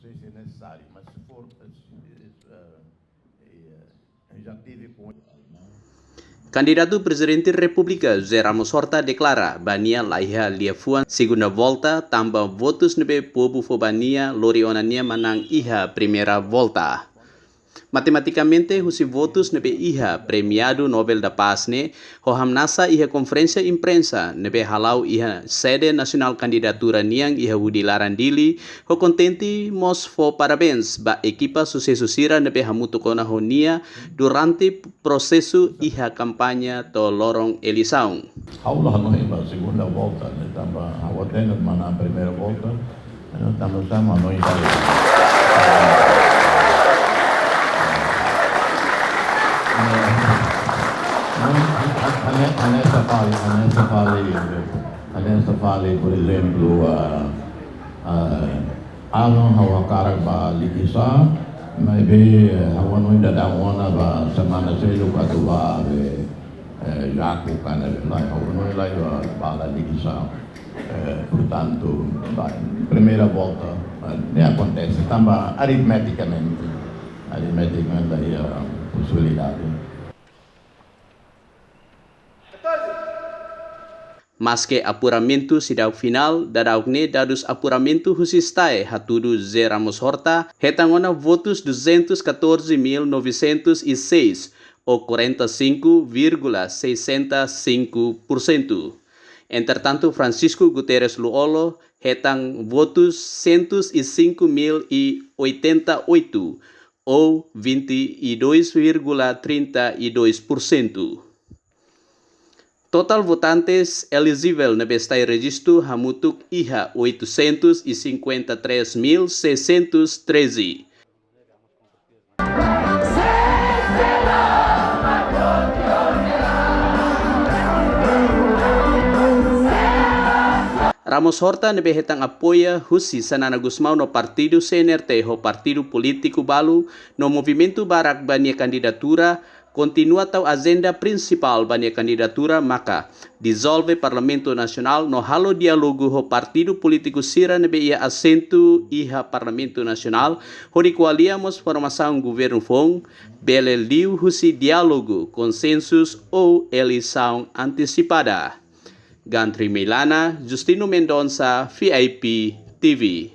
sei se é necessário, mas se for, já tive com Candidato Presidente República José Ramos Horta declara Bania laiha liafuan segunda volta tambah votos nebe povo fobania lorionania manang iha primeira volta. Matematicamente, husi votos nebe iha premiado Nobel da Paz ne, hoham nasa iha conferência imprensa nebe halau iha sede nasional candidatura niang iha wudilaran dili, ho contenti mos fo parabéns ba equipa sucesso sira nebe hamutu kona honia durante processo iha kampanya to lorong eleição. Aula não é a segunda volta, né? Estava aguardando na primeira volta, estamos sama não nessa fase, por exemplo, alam hawa karak ba likisa, maybe hawa no ainda dá uma ba semana selo para ba jaco kana lai hawa no lai ba likisa, portanto, primeira volta nem acontece, também aritmeticamente aí a possibilidade. Mas que apuramento sidau final, dadaukne dados apuramento husistai hatudu Zé Ramos Horta, hetangona votos 214.906, ou 45,65%. Entretanto, Francisco Guterres Luolo, hetang votos 105.088, ou 22,32%. Total votantes elegível na bestai registro hamutuk iha 853.613. Ramos Horta nebe hetang apoia husi Sanana Gusmão no partido CNRT ho partido político balu no movimento barak bania candidatura continua tau agenda principal bania candidatura maka dissolve Parlamento Nacional no halo dialogo ho partido político sira nebe ia assento iha Parlamento Nacional ho qualiamos formação governo fong bele liu husi dialogo consensus ou eleição antecipada. Gantri Milana, Justino Mendonça, VIP TV.